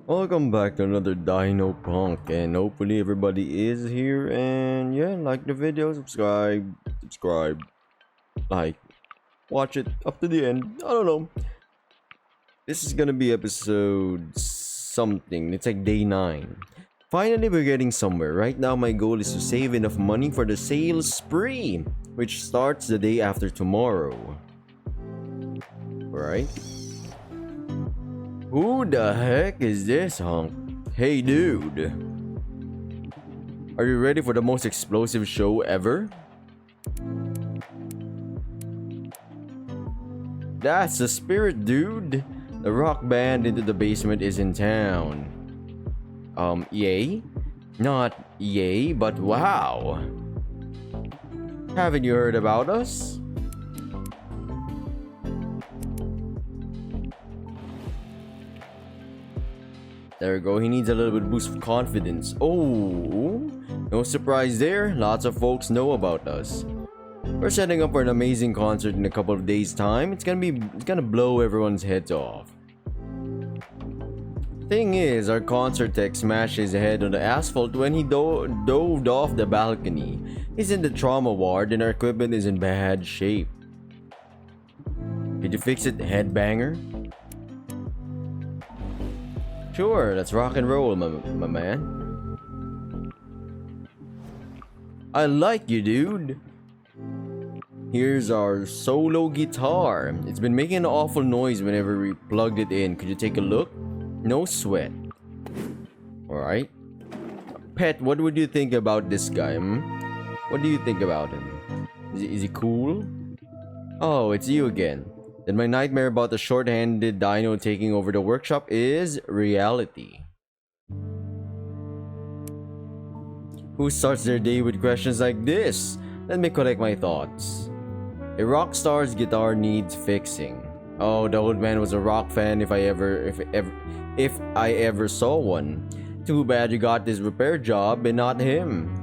Welcome back to another DynoPunkk, and hopefully everybody is here. And yeah, like the video, subscribe, like, watch it up to the end. I don't know. This is gonna be episode something. It's like day 9. Finally, we're getting somewhere. Right now, my goal is to save enough money for the sales spree, which starts the day after tomorrow. Alright. Who the heck is this hunk? Hey dude. Are you ready for the most explosive show ever? That's the spirit, dude. The rock band Into the Basement is in town. Yay? Not yay, but wow. Haven't you heard about us? There we go. He needs a little bit boost of confidence. Oh, no surprise there. Lots of folks know about us. We're setting up for an amazing concert in a couple of days' time. It's gonna blow everyone's heads off. Thing is, our concert tech smashed his head on the asphalt when he dove off the balcony. He's in the trauma ward and our equipment is in bad shape. Could you fix it, headbanger? Sure, let's rock and roll, my man. I like you, dude. Here's our solo guitar. It's been making an awful noise whenever we plugged it in. Could you take a look? No sweat. Alright. Pet, what would you think about this guy? What do you think about him? Is he cool? Oh, it's you again. Then my nightmare about the short-handed dino taking over the workshop is reality. Who starts their day with questions like this? Let me collect my thoughts. A rock star's guitar needs fixing. Oh, the old man was a rock fan if I ever saw one. Too bad you got this repair job and not him.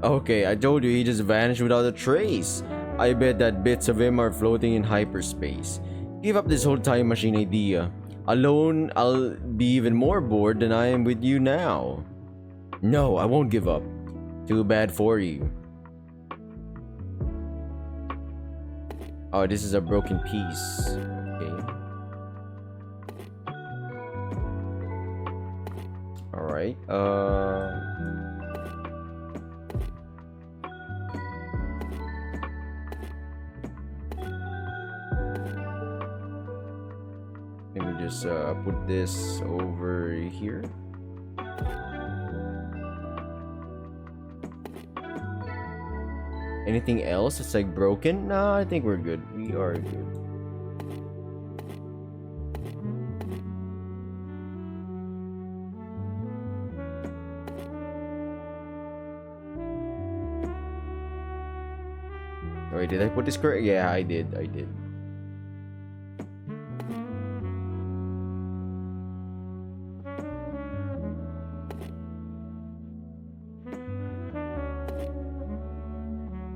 Okay, I told you he just vanished without a trace. I bet that bits of him are floating in hyperspace. Give up this whole time machine idea. Alone, I'll be even more bored than I am with you now. No, I won't give up. Too bad for you. Oh, this is a broken piece. Okay. Alright, let me just put this over here. Anything else that's like broken? No, I think we're good. We are good. Wait, did I put this correct? Yeah, I did.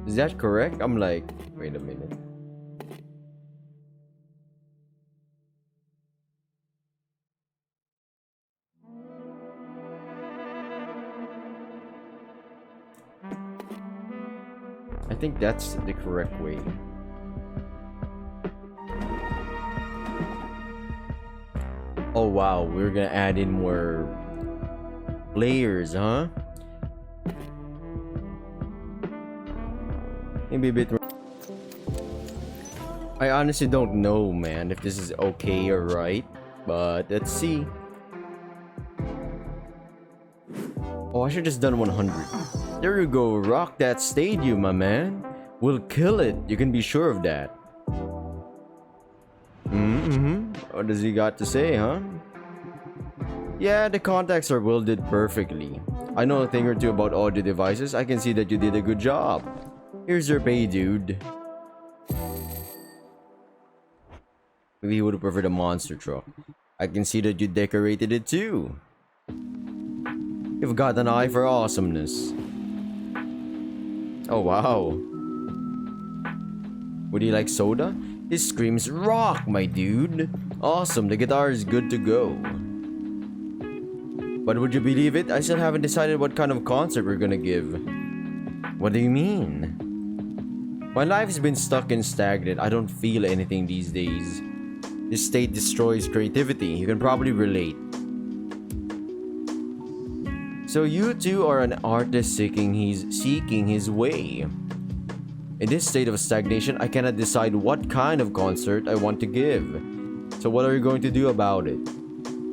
Is that correct? I'm like, wait a minute. I think that's the correct way. Oh wow, we're gonna add in more layers, huh? Maybe a bit. I honestly don't know, man, if this is okay or right, but let's see. Oh, I should just done 100. There you go, rock that stadium, my man. We'll kill it. You can be sure of that. What does he got to say, huh? Yeah, the contacts are welded perfectly. I know a thing or two about audio devices. I can see that you did a good job. Here's your pay, dude. Maybe he would have preferred a monster truck. I can see that you decorated it too. You've got an eye for awesomeness. Oh wow. Would you like soda? This screams rock, my dude. Awesome, the guitar is good to go. But would you believe it? I still haven't decided what kind of concert we're gonna give. What do you mean? My life has been stuck and stagnant. I don't feel anything these days. This state destroys creativity. You can probably relate. So you two are an artist seeking his way. In this state of stagnation, I cannot decide what kind of concert I want to give. So what are you going to do about it?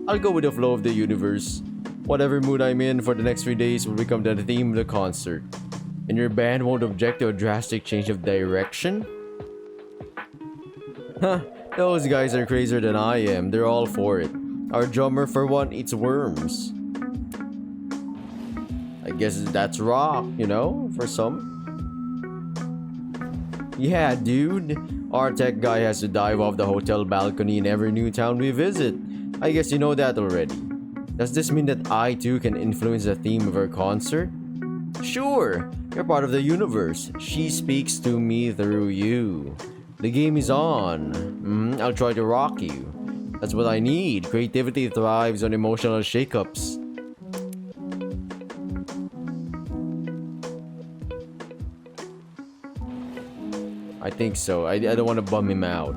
I'll go with the flow of the universe. Whatever mood I'm in for the next 3 days will become the theme of the concert. And your band won't object to a drastic change of direction? Huh, those guys are crazier than I am. They're all for it. Our drummer, for one, eats worms. I guess that's rock, you know, for some. Yeah, dude. Our tech guy has to dive off the hotel balcony in every new town we visit. I guess you know that already. Does this mean that I too can influence the theme of our concert? Sure, you're part of the universe. She speaks to me through you. The game is on. I'll try to rock you. That's what I need. Creativity thrives on emotional shakeups. I think so. I don't want to bum him out.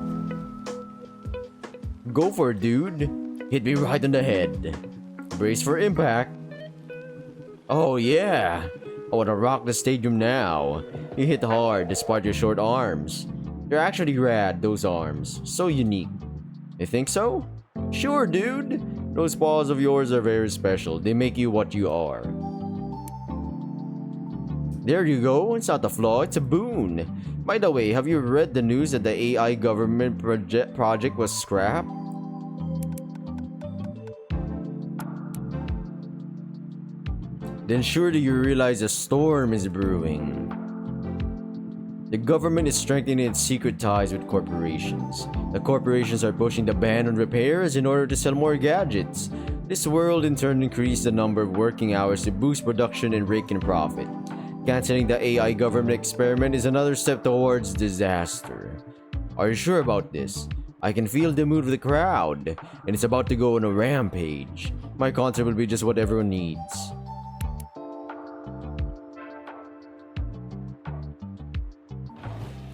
Go for it, dude. Hit me right on the head. Brace for impact. Oh yeah. I want to rock the stadium now. You hit hard despite your short arms. They're actually rad, those arms. So unique. You think so? Sure, dude. Those paws of yours are very special. They make you what you are. There you go. It's not a flaw, it's a boon. By the way, have you read the news that the AI government project was scrapped? Then surely you realize a storm is brewing. The government is strengthening its secret ties with corporations. The corporations are pushing the ban on repairs in order to sell more gadgets. This will in turn increase the number of working hours to boost production and rake in profit. Canceling the AI government experiment is another step towards disaster. Are you sure about this? I can feel the mood of the crowd, and it's about to go on a rampage. My concert will be just what everyone needs.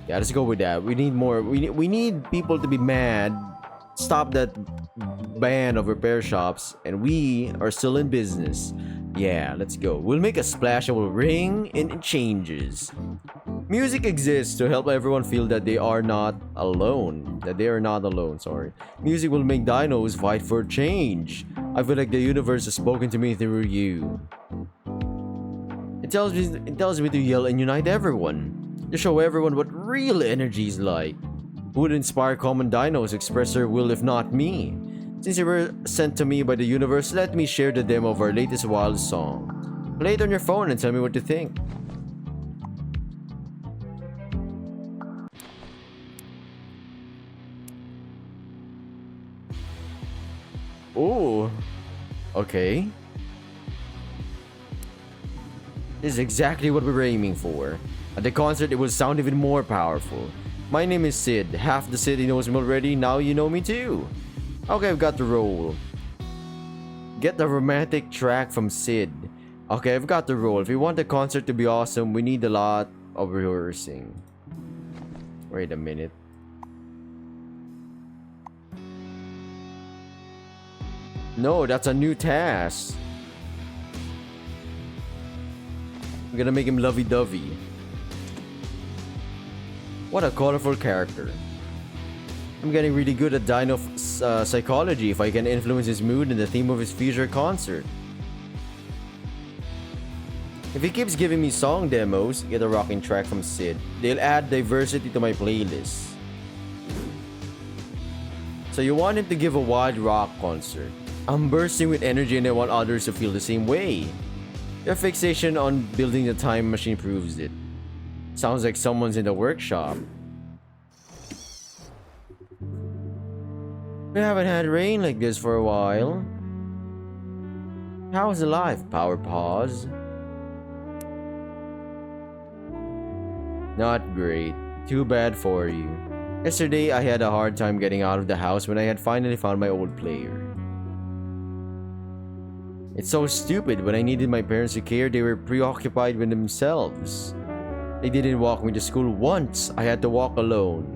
Yeah, let's go with that. We need more. We need people to be mad. Stop that ban of repair shops, and we are still in business. Yeah, let's go. We'll make a splash and we'll ring, and it changes. Music exists to help everyone feel that they are not alone. Sorry. Music will make dinos fight for change. I feel like the universe has spoken to me through you. It tells me to yell and unite everyone. To show everyone what real energy is like. Who would inspire common dinos to express their will if not me? Since you were sent to me by the universe, let me share the demo of our latest wild song. Play it on your phone and tell me what you think. Ooh. Okay. This is exactly what we were aiming for. At the concert, it will sound even more powerful. My name is Sid. Half the city knows me already, now you know me too. Okay, I've got the roll. Get the romantic track from Sid. Okay, I've got the roll. If we want the concert to be awesome, we need a lot of rehearsing. Wait a minute. No, that's a new task. I'm gonna make him lovey-dovey. What a colorful character. I'm getting really good at dino psychology if I can influence his mood and the theme of his future concert. If he keeps giving me song demos, get a rocking track from Sid. They'll add diversity to my playlist. So you want him to give a wild rock concert. I'm bursting with energy and I want others to feel the same way. Your fixation on building the time machine proves it. Sounds like someone's in the workshop. We haven't had rain like this for a while. How's the life, Power Paws? Not great. Too bad for you. Yesterday, I had a hard time getting out of the house when I had finally found my old player. It's so stupid. When I needed my parents to care, they were preoccupied with themselves. They didn't walk me to school once. I had to walk alone.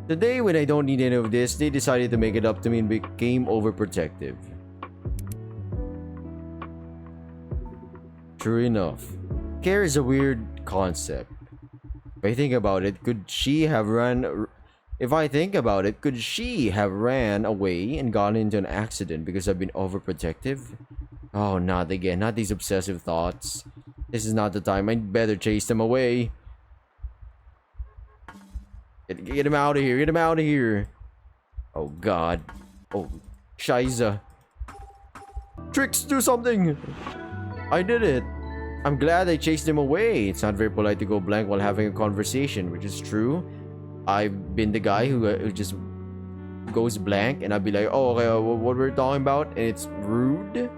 Today, when I don't need any of this, they decided to make it up to me and became overprotective. True enough. Care is a weird concept. If I think about it, could she have ran away and gotten into an accident because I've been overprotective? Oh, not again. Not these obsessive thoughts. This is not the time. I'd better chase them away. Get him out of here. Get him out of here. Oh, God. Oh, Shiza. Tricks, do something. I did it. I'm glad I chased him away. It's not very polite to go blank while having a conversation, which is true. I've been the guy who just goes blank, and I'd be like, oh, okay, what we're talking about, and it's rude.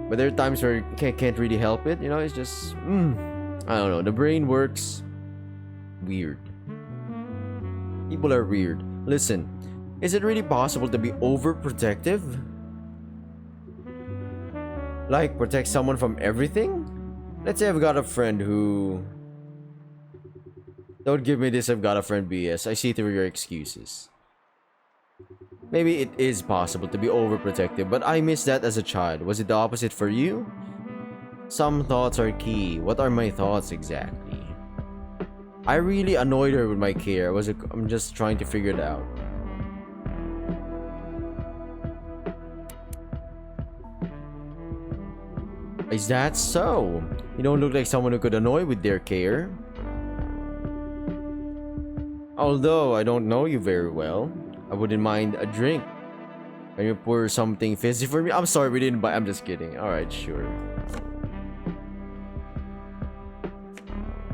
But there are times where you can't really help it. You know, it's just, I don't know. The brain works weird. People are weird. Listen, is it really possible to be overprotective? Like, protect someone from everything? Let's say I've got a friend who... Don't give me this I've got a friend BS. I see through your excuses. Maybe it is possible to be overprotective, but I missed that as a child. Was it the opposite for you? Some thoughts are key. What are my thoughts exactly? I really annoyed her with my care. I'm just trying to figure it out. Is that so? You don't look like someone who could annoy with their care. Although I don't know you very well, I wouldn't mind a drink. Can you pour something fizzy for me? I'm sorry, we didn't buy. I'm just kidding. Alright, sure.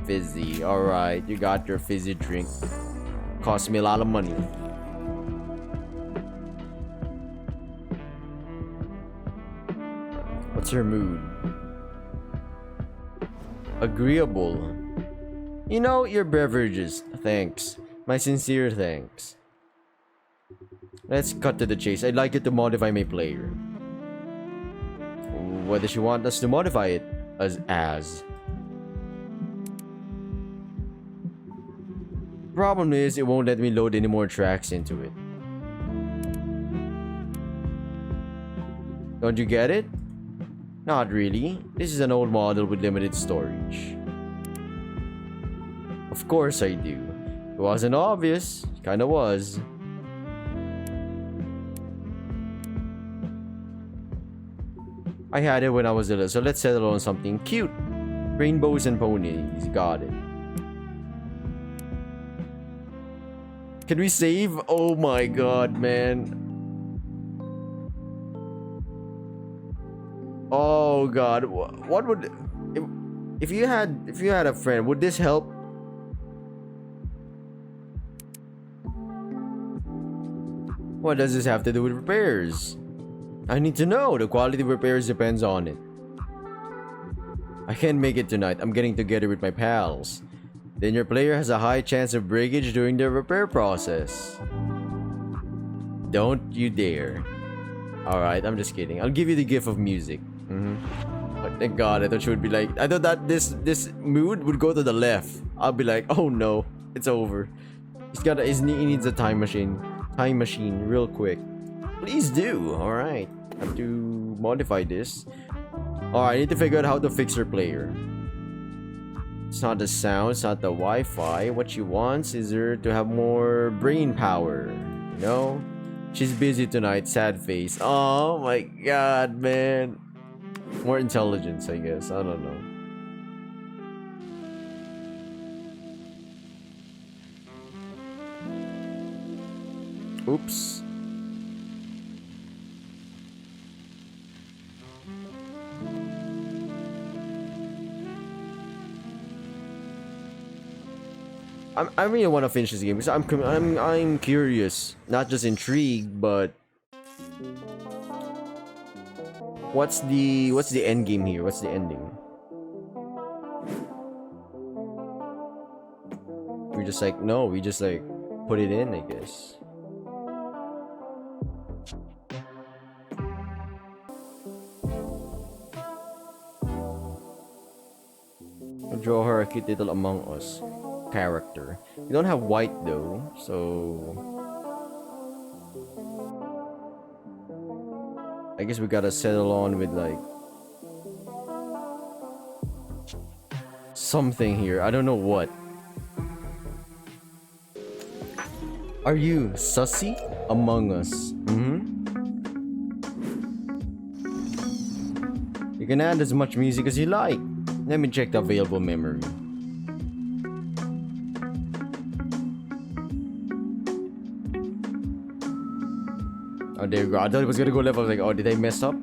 Fizzy. Alright, you got your fizzy drink. Cost me a lot of money. What's her mood? Agreeable. You know, your beverages. Thanks. My sincere thanks. Let's cut to the chase. I'd like you to modify my player. What does she want us to modify it as? Problem is, it won't let me load any more tracks into it. Don't you get it? Not really. This is an old model with limited storage. Of course I do. It wasn't obvious. It kinda was. I had it when I was little, so let's settle on something cute. Rainbows and ponies. Got it. Can we save? Oh my god, man. Oh god, what would if you had a friend, would this help? What does this have to do with repairs? I need to know. The quality of repairs depends on it. I can't make it tonight. I'm getting together with my pals. Then your player has a high chance of breakage during the repair process. Don't you dare. Alright, I'm just kidding. I'll give you the gift of music. Oh, thank god, I thought she would be like... I thought that this mood would go to the left. I'll be like, oh no, it's over. He needs a time machine. Time machine, real quick. Please do. Alright. I have to modify this. Alright, I need to figure out how to fix her player. It's not the sound, it's not the Wi-Fi. What she wants is her to have more brain power. You know? She's busy tonight, sad face. Oh my god, man. More intelligence, I guess. I don't know. Oops. I really want to finish this game because I'm curious, not just intrigued, but what's the end game here? What's the ending? We're just like, no, we just like put it in, I guess. Draw her a cute little Among Us character. We don't have white though, so I guess we gotta settle on with like something here. I don't know what. Are you sussy? Among Us. You can add as much music as you like. Let me check the available memory. Oh, there you go. I thought it was gonna go left. I was like, oh, did I mess up?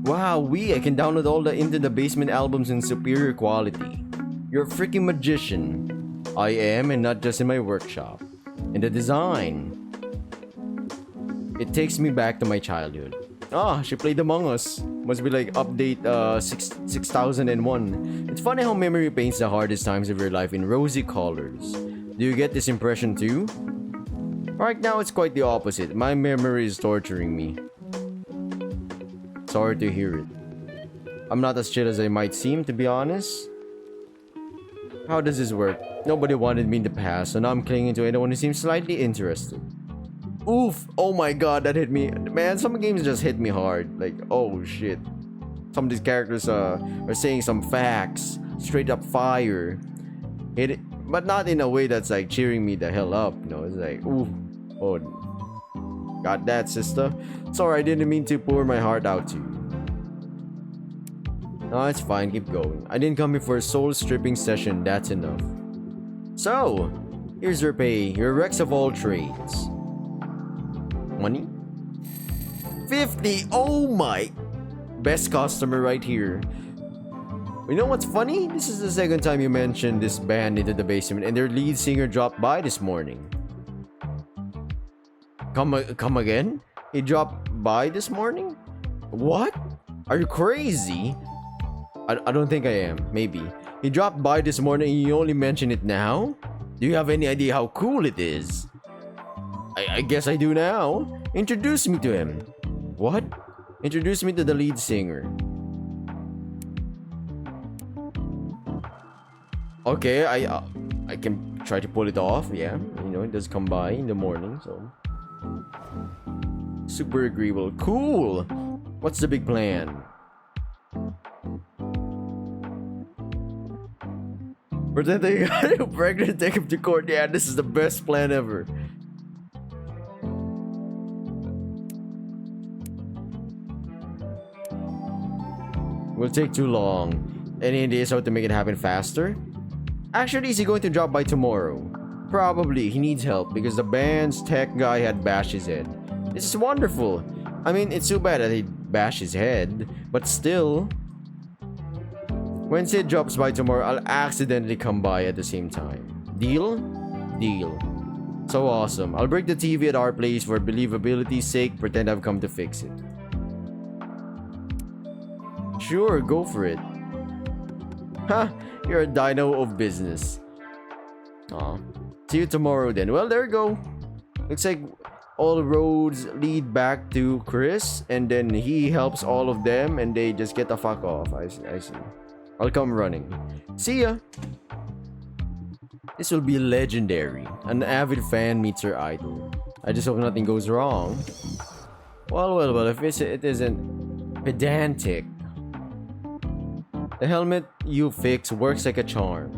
Wow, I can download all the Into the Basement albums in superior quality. You're a freaking magician. I am, and not just in my workshop. And the design. It takes me back to my childhood. Ah, she played Among Us. Must be like update 6001. It's funny how memory paints the hardest times of your life in rosy colors. Do you get this impression too? Right now it's quite the opposite. My memory is torturing me. Sorry to hear it. I'm not as chill as I might seem, to be honest. How does this work? Nobody wanted me in the past, so now I'm clinging to anyone who seems slightly interested. Oof! Oh my god, that hit me. Man, some games just hit me hard. Like, oh shit. Some of these characters are saying some facts. Straight up fire. But not in a way that's like cheering me the hell up. You know, it's like, oof. Oh. Got that, sister. Sorry, I didn't mean to pour my heart out to you. No, it's fine. Keep going. I didn't come here for a soul-stripping session. That's enough. So, here's your pay. You're Rex of all trades. Money? 50! Oh my! Best customer right here. You know what's funny? This is the second time you mentioned this band Into the Basement, and their lead singer dropped by this morning. Come again? He dropped by this morning? What? Are you crazy? I don't think I am. Maybe. He dropped by this morning and you only mention it now? Do you have any idea how cool it is? I guess I do now. Introduce me to him. What? Introduce me to the lead singer. Okay, I can try to pull it off. Yeah, you know, it does come by in the morning, so super agreeable. Cool. What's the big plan? Pretend they got you pregnant and take him to court. Yeah, this is the best plan ever. Will take too long. Any ideas how to make it happen faster? Actually, is he going to drop by tomorrow? Probably. He needs help because the band's tech guy had bashed his head. This is wonderful. I mean, it's too bad that he bashed his head, but still. When Sid drops by tomorrow, I'll accidentally come by at the same time. Deal? Deal. So awesome. I'll break the TV at our place for believability's sake. Pretend I've come to fix it. Sure, go for it. Ha! You're a dino of business. Aw. See you tomorrow then. Well, there you go. Looks like all roads lead back to Chris, and then he helps all of them, and they just get the fuck off. I see. I'll come running. See ya! This will be legendary. An avid fan meets her idol. I just hope nothing goes wrong. Well, if it isn't pedantic. The helmet you fix works like a charm.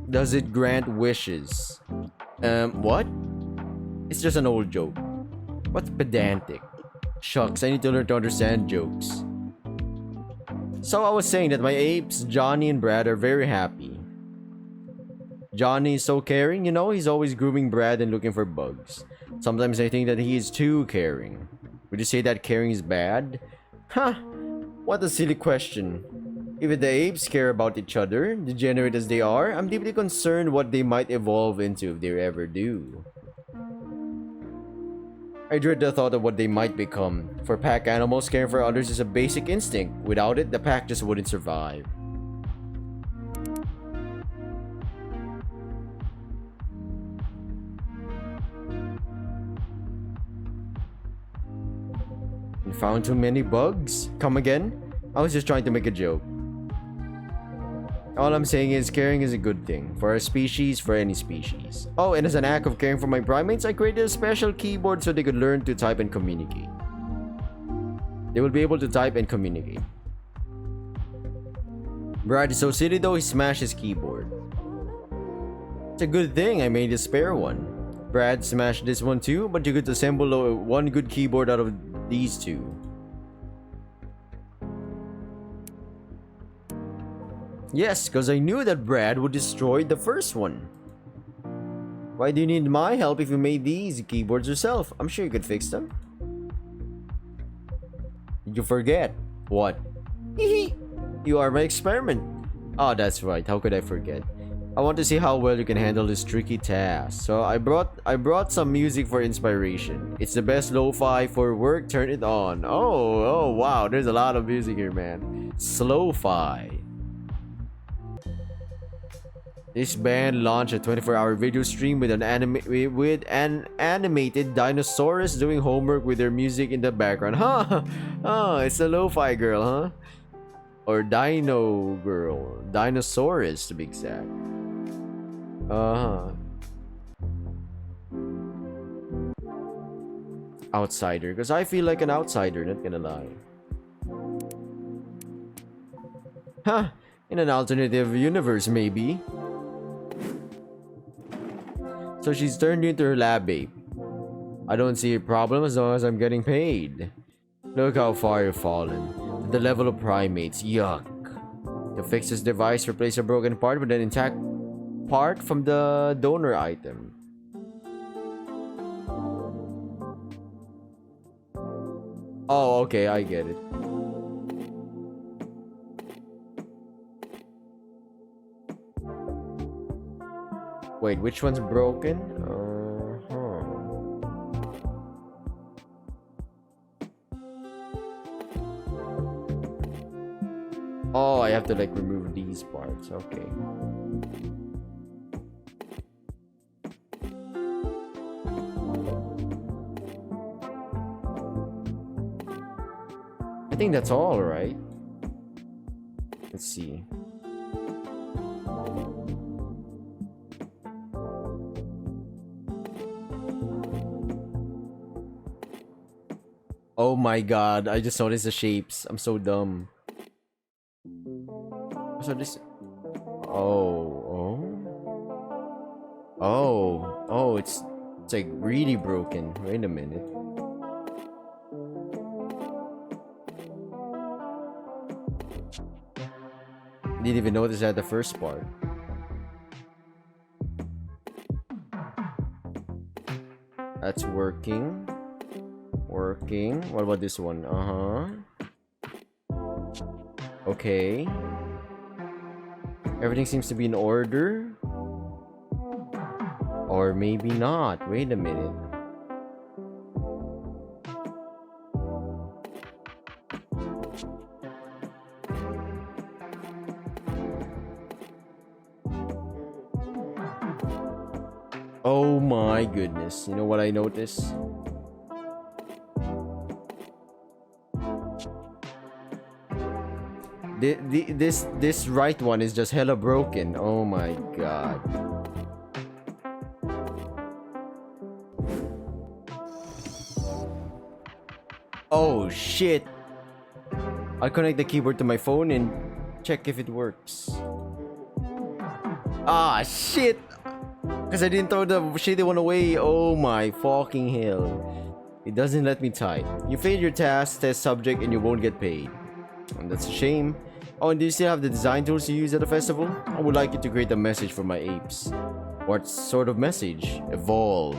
Does it grant wishes? What? It's just an old joke. What's pedantic? Shucks, I need to learn to understand jokes. So I was saying that my apes, Johnny and Brad, are very happy. Johnny is so caring, you know, he's always grooming Brad and looking for bugs. Sometimes I think that he is too caring. Would you say that caring is bad? Huh, what a silly question. If the apes care about each other, degenerate as they are, I'm deeply concerned what they might evolve into if they ever do. I dread the thought of what they might become. For pack animals, caring for others is a basic instinct. Without it, the pack just wouldn't survive. Found too many bugs? Come again? I was just trying to make a joke. All I'm saying is caring is a good thing. For our species, for any species. Oh, and as an act of caring for my primates, I created a special keyboard so they could learn to type and communicate. They will be able to type and communicate. Brad is so silly though, he smashed his keyboard. It's a good thing I made a spare one. Brad smashed this one too, but you could assemble one good keyboard out of these two. Yes, because I knew that Brad would destroy the first one. Why do you need my help if you made these keyboards yourself? I'm sure you could fix them. Did you forget? What? You are my experiment. Oh, that's right. How could I forget? I want to see how well you can handle this tricky task. So I brought some music for inspiration. It's the best lo-fi for work. Turn it on. Oh wow. There's a lot of music here, man. Slow-fi. This band launched a 24-hour video stream with an animated dinosaurs doing homework with their music in the background. Huh? Oh, it's a lo-fi girl, huh? Or Dino girl. Dinosaurs to be exact. Outsider, because I feel like an outsider, not gonna lie. Huh? In an alternative universe, maybe. So she's turned into her lab ape. I don't see a problem as long as I'm getting paid. Look how far you've fallen. To the level of primates. Yuck. To fix this device, replace a broken part with an intact part from the donor item. Oh, okay, I get it. Wait, which one's broken? Oh, I have to like remove these parts. Okay. I think that's all, right? Let's see. Oh my god, I just noticed the shapes. I'm so dumb. So this... Oh, it's like really broken. Wait a minute. Didn't even notice that the first part. That's working. What about this one? Okay. Everything seems to be in order. Or maybe not. Wait a minute. Oh my goodness. You know what I noticed? This right one is just hella broken. Oh my god. Oh shit. I'll connect the keyboard to my phone and check if it works. Ah shit. Because I didn't throw the shitty one away. Oh my fucking hell. It doesn't let me type. You failed your task, test subject, and you won't get paid. And that's a shame. Oh, and do you still have the design tools you use at the festival? I would like you to create a message for my apes. What sort of message? Evolve.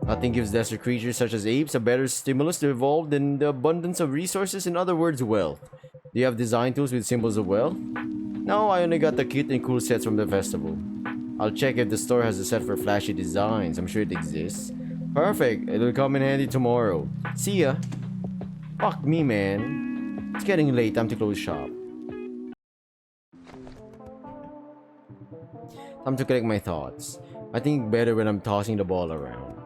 Nothing gives lesser creatures such as apes a better stimulus to evolve than the abundance of resources, in other words, wealth. Do you have design tools with symbols of wealth? No, I only got the cute and cool sets from the festival. I'll check if the store has a set for flashy designs. I'm sure it exists. Perfect. It'll come in handy tomorrow. See ya. Fuck me, man. It's getting late. Time to close shop. Time to collect my thoughts. I think better when I'm tossing the ball around.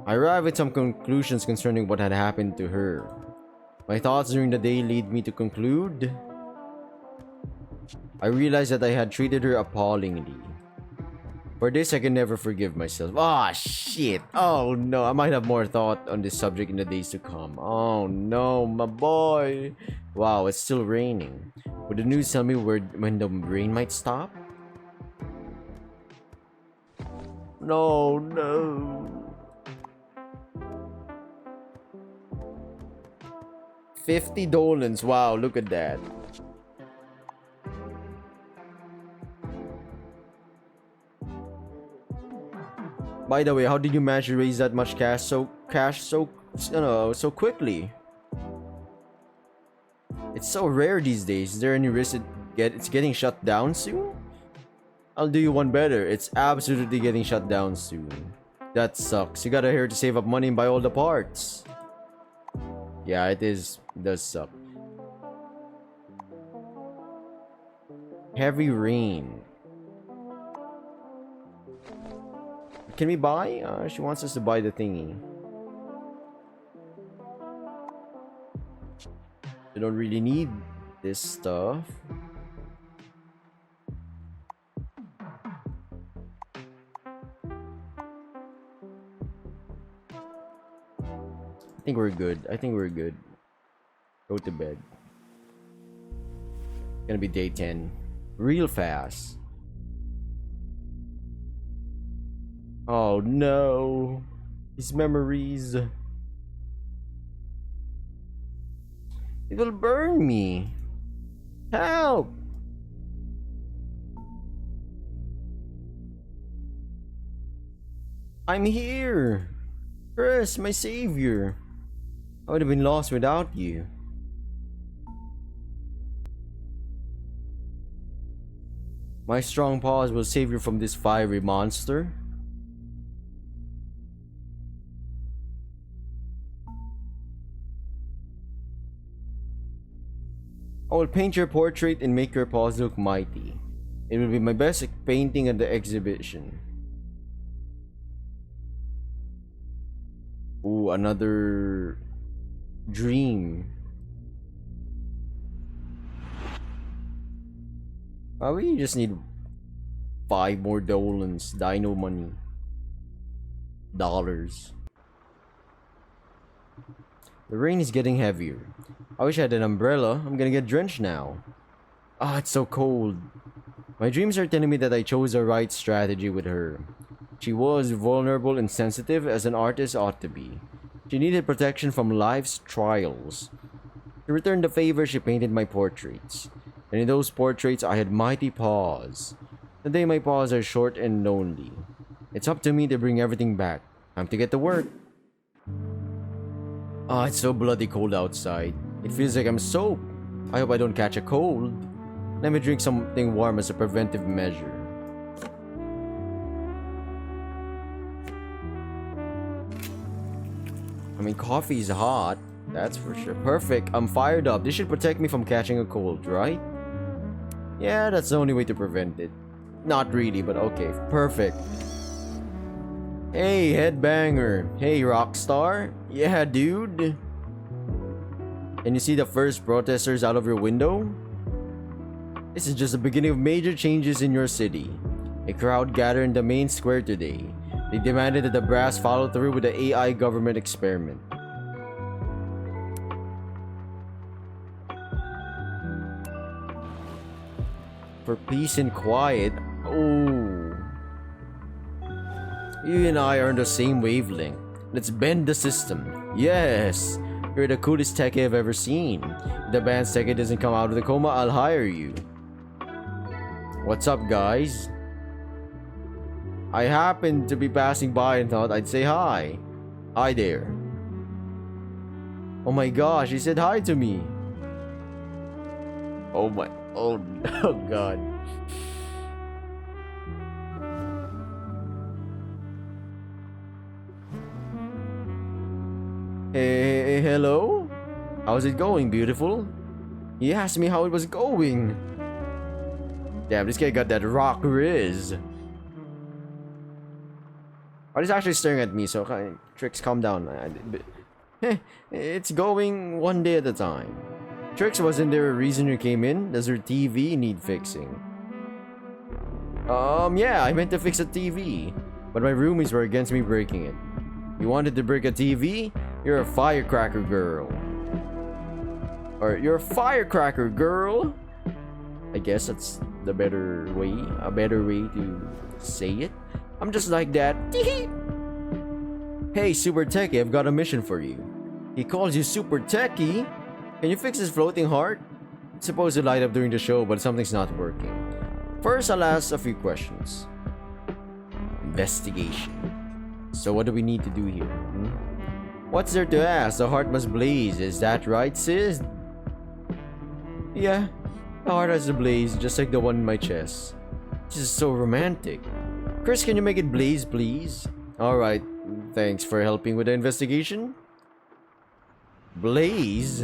I arrived at some conclusions concerning what had happened to her. My thoughts during the day lead me to conclude I realized that I had treated her appallingly. For this, I can never forgive myself. Ah, shit. Oh, no. I might have more thought on this subject in the days to come. Oh, no, my boy. Wow, it's still raining. Would the news tell me when the rain might stop? No, no. 50 dolans. Wow, look at that. By the way, how did you manage to raise that much cash so quickly? It's so rare these days. Is there any risk it's getting shut down soon? I'll do you one better. It's absolutely getting shut down soon. That sucks. You gotta here to save up money and buy all the parts. Yeah, it does suck. Heavy rain. Can we buy? She wants us to buy the thingy. We don't really need this stuff. I think we're good. Go to bed. Gonna be day 10. Real fast. Oh no. His memories. It will burn me. Help! I'm here. Chris, my savior. I would have been lost without you. My strong paws will save you from this fiery monster. I will paint your portrait and make your paws look mighty. It will be my best painting at the exhibition. Ooh, another dream. We just need 5 more dolans. Dino money. Dollars. The rain is getting heavier. I wish I had an umbrella. I'm gonna get drenched now. Ah, it's so cold. My dreams are telling me that I chose the right strategy with her. She was vulnerable and sensitive as an artist ought to be. She needed protection from life's trials. To return the favor, she painted my portraits. And in those portraits, I had mighty paws. Today, my paws are short and lonely. It's up to me to bring everything back. Time to get to work. Ah, it's so bloody cold outside. It feels like I'm soap. I hope I don't catch a cold. Let me drink something warm as a preventive measure. I mean, coffee is hot. That's for sure. Perfect. I'm fired up. This should protect me from catching a cold, right? Yeah, that's the only way to prevent it. Not really, but okay. Perfect. Hey, headbanger. Hey, rockstar. Yeah, dude. Can you see the first protesters out of your window? This is just the beginning of major changes in your city. A crowd gathered in the main square today. They demanded that the brass follow through with the AI government experiment. For peace and quiet. Oh. You and I are on the same wavelength. Let's bend the system. Yes. You're the coolest techie I've ever seen. If the band's techie doesn't come out of the coma, I'll hire you. What's up, guys? I happened to be passing by and thought I'd say hi. Hi there. Oh my gosh, he said hi to me. Oh no, God. Hey, hello? How's it going, beautiful? He asked me how it was going. Damn, this guy got that rock riz. Oh, he's actually staring at me, so Trix, calm down. It's going one day at a time. Trix, wasn't there a reason you came in? Does your TV need fixing? Yeah, I meant to fix a TV, but my roomies were against me breaking it. You wanted to break a TV? You're a firecracker girl. Or you're a firecracker girl. I guess that's the better way, a better way to say it. I'm just like that. Hey, Super Techie, I've got a mission for you. He calls you Super Techie. Can you fix his floating heart? It's supposed to light up during the show, but something's not working. First, I'll ask a few questions. Investigation. So what do we need to do here? What's there to ask? The heart must blaze. Is that right, sis? Yeah, the heart has a blaze, just like the one in my chest. This is so romantic. Chris, can you make it blaze, please? Alright, thanks for helping with the investigation. Blaze?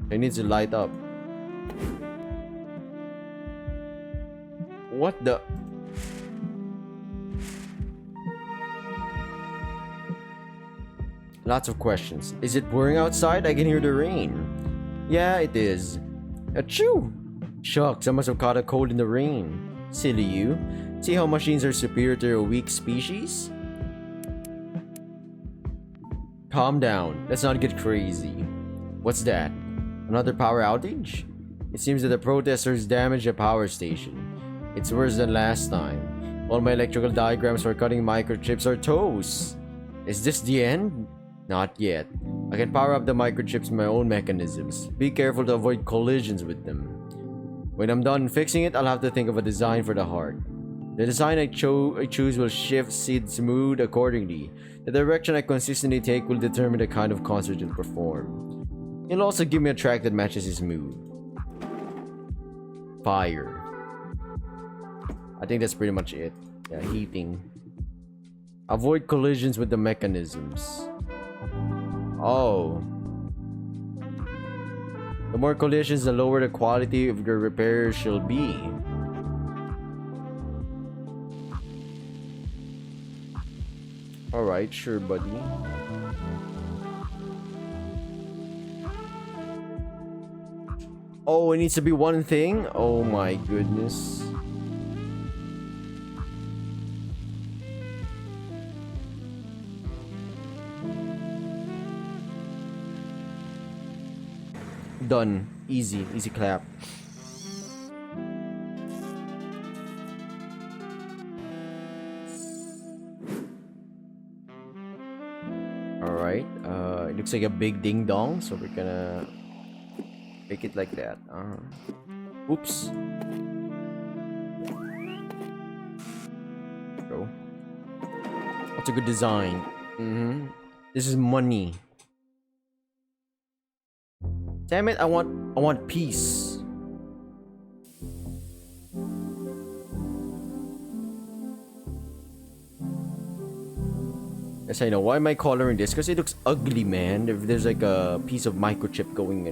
It needs to light up. What the? Lots of questions. Is it pouring outside? I can hear the rain. Yeah, it is. Achoo! Shucks, I must have caught a cold in the rain. Silly you. See how machines are superior to a weak species? Calm down. Let's not get crazy. What's that? Another power outage? It seems that the protesters damaged a power station. It's worse than last time. All my electrical diagrams for cutting microchips are toast. Is this the end? Not yet. I can power up the microchips with my own mechanisms. Be careful to avoid collisions with them. When I'm done fixing it, I'll have to think of a design for the heart. The design I choose will shift Sid's mood accordingly. The direction I consistently take will determine the kind of concert he'll perform. It'll also give me a track that matches his mood. Fire. I think that's pretty much it. Yeah, heating. Avoid collisions with the mechanisms. Oh. The more collisions, the lower the quality of your repairs shall be. Alright, sure, buddy. Oh, it needs to be one thing? Oh my goodness. Done. Easy. Easy clap. Alright. It looks like a big ding dong, so we're gonna make it like that. Oops. Go. That's a good design. This is money. Damn it, I want peace. Yes, I know. Why am I coloring this? Because it looks ugly, man. If there's like a piece of microchip going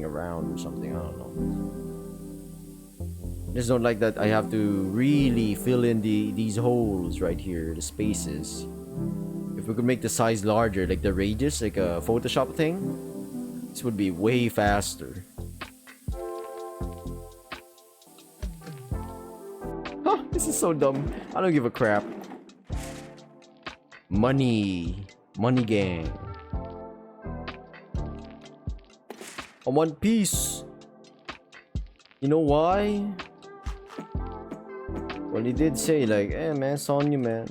around or something, I don't know. I just don't like that I have to really fill in these holes right here, the spaces. If we could make the size larger, like the radius, like a Photoshop thing, this would be way faster. Huh, this is so dumb. I don't give a crap. Money. Money gang. I want peace. You know why? Well, he did say like, eh man, it's on you, man.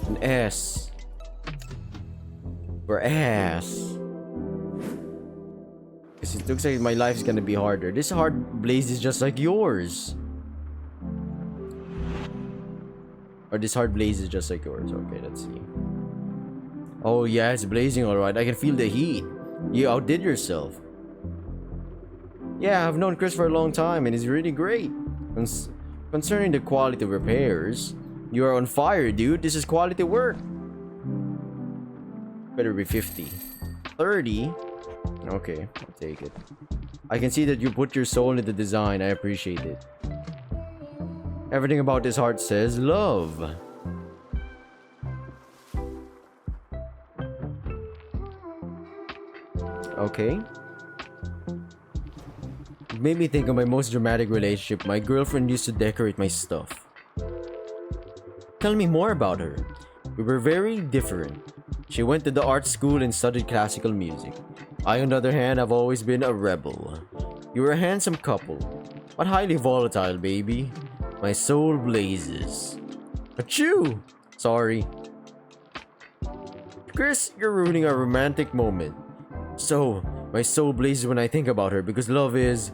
An S. For ass. Because it looks like my life is gonna be harder. This hard blaze is just like yours. Or this hard blaze is just like yours. Okay, let's see. Oh yeah, it's blazing alright. I can feel the heat. You outdid yourself. Yeah, I've known Chris for a long time and he's really great. Concerning the quality of repairs, you are on fire, dude. This is quality work. Better be 50. 30? Okay, I'll take it. I can see that you put your soul into the design. I appreciate it. Everything about this heart says love. Okay. It made me think of my most dramatic relationship. My girlfriend used to decorate my stuff. Tell me more about her. We were very different. She went to the art school and studied classical music. I, on the other hand, have always been a rebel. You were a handsome couple, but highly volatile, baby. My soul blazes. Achoo! Sorry. Chris, you're ruining our romantic moment. So, my soul blazes when I think about her because love is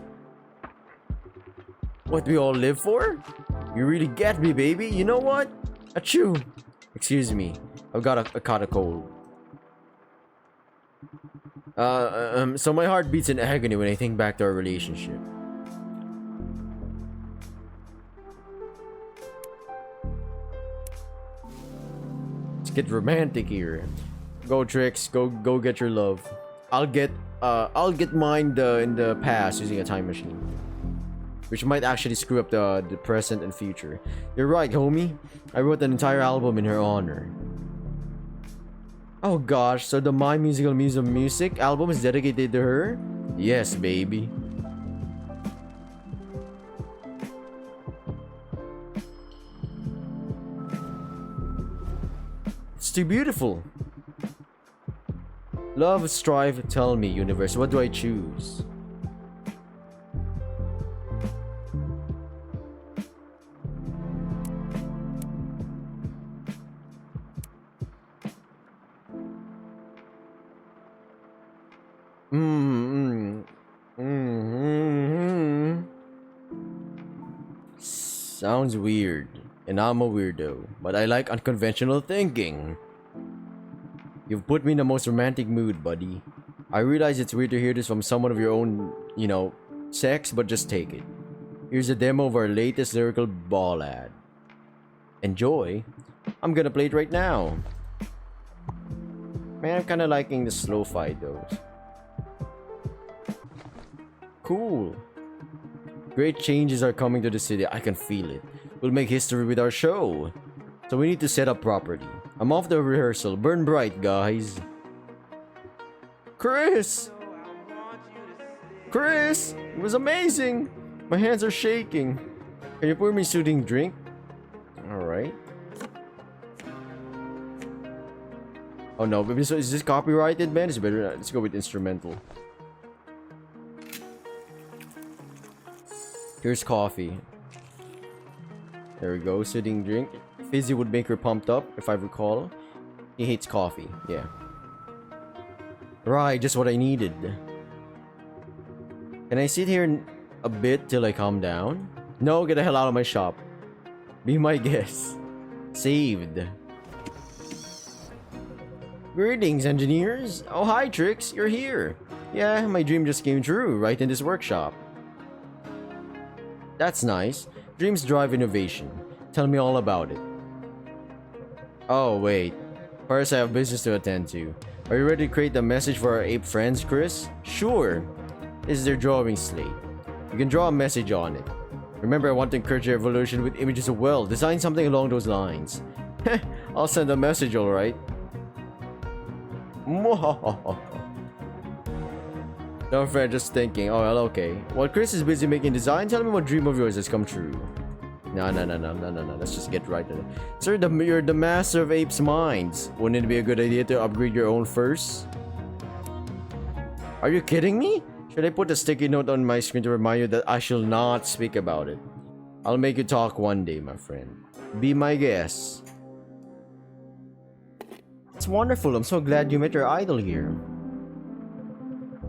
what we all live for? You really get me, baby. You know what? Achoo! Excuse me. I've caught a cold. So my heart beats in agony when I think back to our relationship. Let's get romantic here. Go Trix, go get your love. I'll get mine in the past using a time machine. Which might actually screw up the present and future. You're right, homie. I wrote an entire album in her honor. Oh gosh, so the My Musical Museum music album is dedicated to her? Yes, baby. It's too beautiful. Love, strive, tell me, universe, what do I choose? Sounds weird, and I'm a weirdo, but I like unconventional thinking. You've put me in the most romantic mood, buddy. I realize it's weird to hear this from someone of your own, sex, but just take it. Here's a demo of our latest lyrical ballad. Enjoy. I'm gonna play it right now. Man, I'm kinda liking the slow-fi though. Cool. Great changes are coming to the city. I can feel it. We'll make history with our show. So we need to set up properly. I'm off the rehearsal. Burn bright, guys. Chris! Chris! It was amazing! My hands are shaking. Can you pour me a soothing drink? Alright. Oh no, but is this copyrighted, man? It's better. Let's go with instrumental. Here's coffee. There we go, soothing drink. Fizzy would make her pumped up, if I recall. He hates coffee, yeah. Right, just what I needed. Can I sit here a bit till I calm down? No, get the hell out of my shop. Be my guest. Saved. Greetings, engineers. Oh, hi, Trix. You're here. Yeah, my dream just came true, right in this workshop. That's nice. Dreams drive innovation. Tell me all about it. Oh, wait. First, I have business to attend to. Are you ready to create a message for our ape friends, Chris? Sure. This is their drawing slate. You can draw a message on it. Remember, I want to encourage your evolution with images as well. Design something along those lines. I'll send a message, alright? No, friend, just thinking. Oh, well, okay. While Chris is busy making design, tell me what dream of yours has come true. No. Let's just get right to it. Sir, you're the master of apes' minds. Wouldn't it be a good idea to upgrade your own first? Are you kidding me? Should I put a sticky note on my screen to remind you that I shall not speak about it? I'll make you talk one day, my friend. Be my guest. It's wonderful. I'm so glad you met your idol here.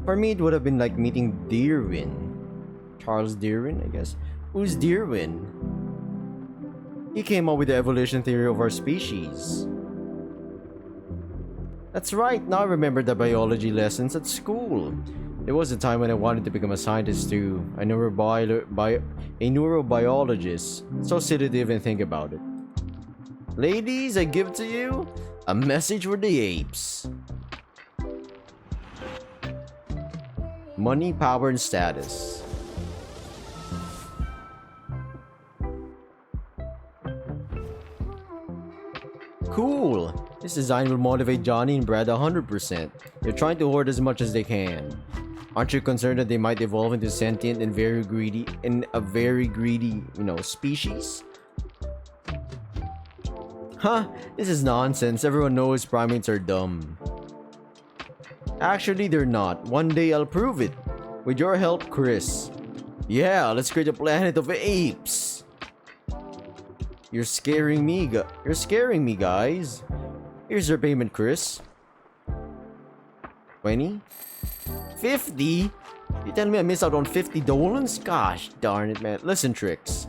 For me, it would have been like meeting Darwin. Charles Darwin, I guess. Who's Darwin? He came up with the evolution theory of our species. That's right, now I remember the biology lessons at school. There was a time when I wanted to become a scientist too. A neurobiologist. So silly to even think about it. Ladies, I give to you a message for the apes. Money, power, and status. Cool! This design will motivate Johnny and Brad 100%. They're trying to hoard as much as they can. Aren't you concerned that they might evolve into sentient and very greedy, species? Huh, this is nonsense. Everyone knows primates are dumb. Actually, they're not. One day I'll prove it. With your help, Chris. Yeah, let's create a planet of apes. You're scaring me, guys. Here's your payment, Chris. 20? 50? You tell me I missed out on $50? Gosh darn it, man. Listen, Tricks.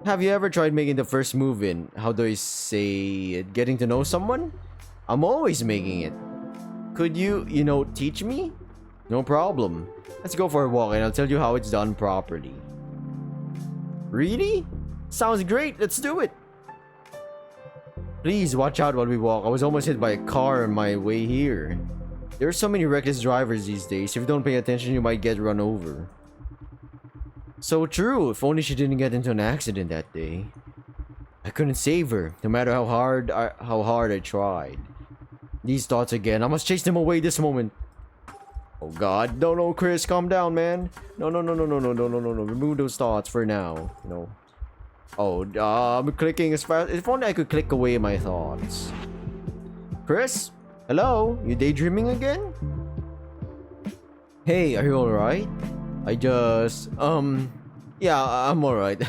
Have you ever tried making the first move in, how do I say it, getting to know someone? I'm always making it. Could you, teach me? No problem. Let's go for a walk and I'll tell you how it's done properly. Really? Sounds great. Let's do it. Please watch out while we walk. I was almost hit by a car on my way here. There are so many reckless drivers these days. If you don't pay attention, you might get run over. So true. If only she didn't get into an accident that day. I couldn't save her, no matter how hard I tried. These thoughts again. I must chase them away this moment. Oh God. No, Chris, calm down, man. No. Remove those thoughts for now. Oh, I'm clicking as fast. If only I could click away my thoughts. Chris? Hello? You daydreaming again? Hey, are you alright? Yeah, I'm alright.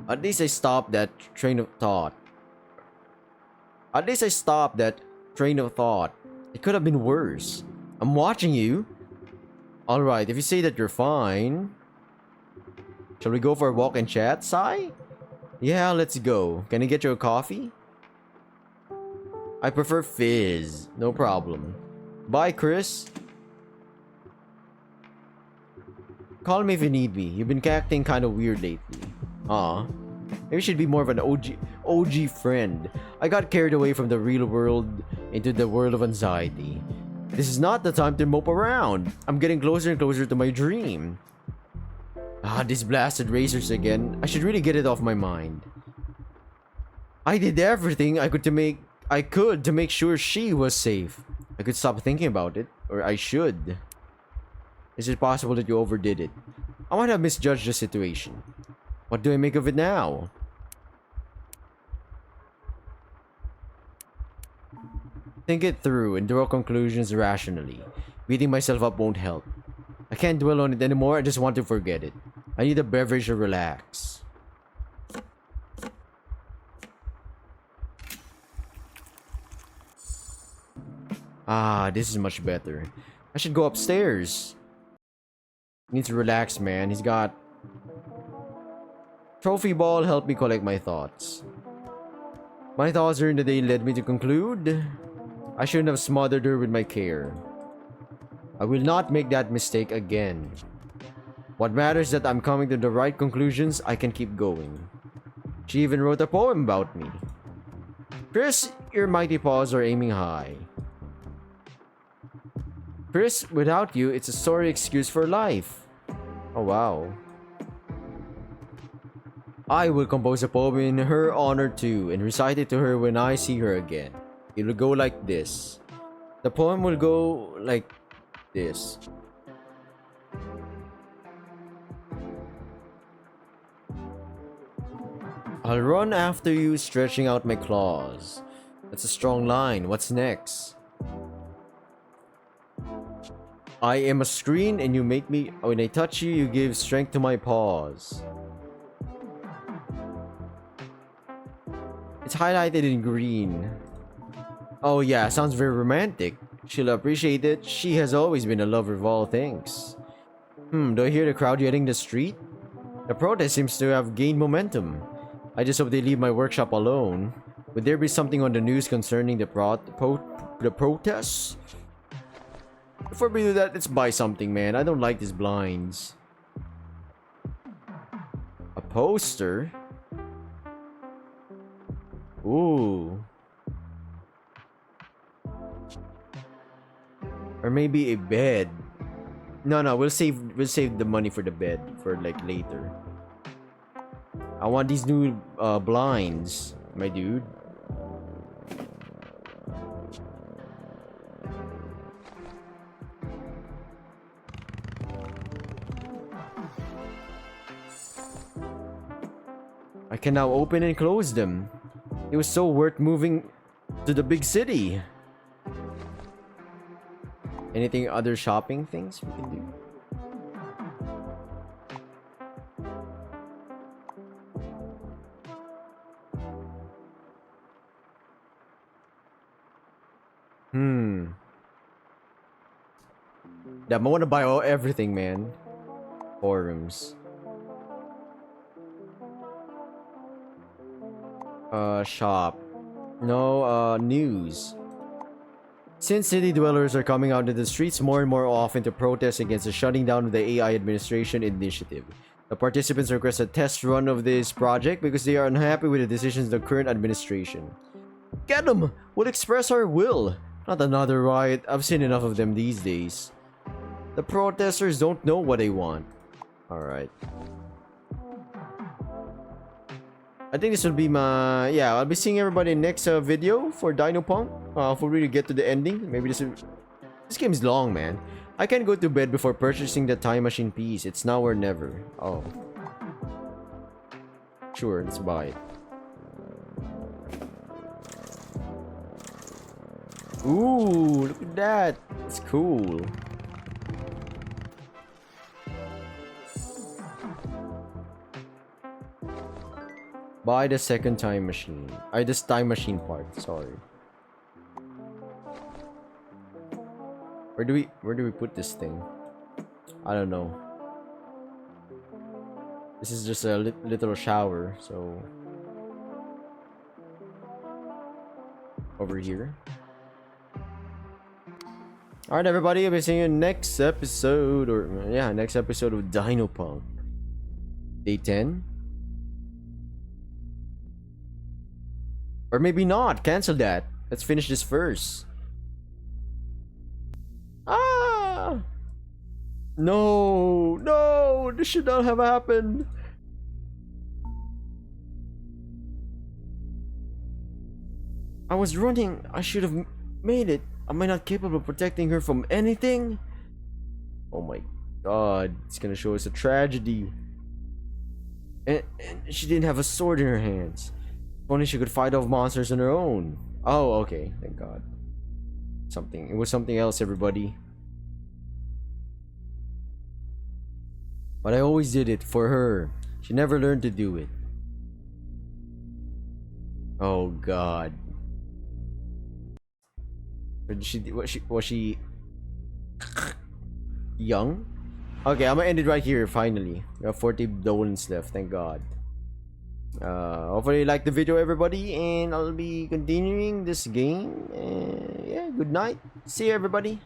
At least I stopped that train of thought. It could have been worse. I'm watching you. Alright, if you say that you're fine. Shall we go for a walk and chat, Sai? Yeah, let's go. Can I get you a coffee? I prefer fizz. No problem. Bye, Chris. Call me if you need me. You've been acting kind of weird lately. Aw. Maybe you should be more of an OG friend. I got carried away from the real world into the world of anxiety. This is not the time to mope around. I'm getting closer and closer to my dream. These blasted racers again. I should really get it off my mind. I did everything I could to make sure she was safe. I could stop thinking about it. Or I should. Is it possible that you overdid it? I might have misjudged the situation. What do I make of it now? Think it through and draw conclusions rationally. Beating myself up won't help. I can't dwell on it anymore. I just want to forget it. I need a beverage to relax. This is much better. I should go upstairs. He needs to relax, man. He's got... Trophy ball helped me collect my thoughts. My thoughts during the day led me to conclude I shouldn't have smothered her with my care. I will not make that mistake again. What matters is that I'm coming to the right conclusions. I can keep going. She even wrote a poem about me. Chris, your mighty paws are aiming high. Chris, without you, it's a sorry excuse for life. Oh, wow. I will compose a poem in her honor too and recite it to her when I see her again. It will go like this. The poem will go like this. I'll run after you, stretching out my claws. That's a strong line. What's next? I am a screen and you make me... When I touch you, you give strength to my paws. It's highlighted in green. Oh yeah, sounds very romantic. She'll appreciate it. She has always been a lover of all things. Do I hear the crowd yelling in the street? The protest seems to have gained momentum. I just hope they leave my workshop alone. Would there be something on the news concerning the protests? Before we do that, let's buy something, man. I don't like these blinds. A poster? Ooh. Or maybe a bed. No, we'll save the money for the bed for like later. I want these new blinds. my dude. I can now open and close them. It was so worth moving to the big city. Anything other shopping things we can do? Damn, I want to buy everything, man. Forums. Shop. No, news. Since city dwellers are coming out into the streets more and more often to protest against the shutting down of the AI administration initiative, the participants request a test run of this project because they are unhappy with the decisions of the current administration. Get them! We'll express our will! Not another riot. I've seen enough of them these days. The protesters don't know what they want. Alright. I think this will be my... Yeah, I'll be seeing everybody next video for DynoPunk. If we really get to the ending. Maybe this game is long, man. I can't go to bed before purchasing the time machine piece. It's now or never. Oh. Sure, let's buy it. Ooh, look at that. It's cool. Buy the second time machine. This time machine part, sorry. Where do we put this thing? I don't know. This is just a little shower, so over here. Alright, everybody, I'll be seeing you next episode, or yeah, next episode of DynoPunkk. Day 10. Or maybe not. Cancel that. Let's finish this first. Ah! No! No! This should not have happened. I was running. I should have made it. Am I not capable of protecting her from anything? Oh my god. It's gonna show us a tragedy. And she didn't have a sword in her hands. Only she could fight off monsters on her own. Oh, okay. Thank God. It was something else, everybody. But I always did it for her. She never learned to do it. Oh God. Was she young? Okay, I'm gonna end it right here. Finally, we have 40 dolans left. Thank God. Hopefully you liked the video, everybody, and I'll be continuing this game. Yeah, good night. See you, everybody.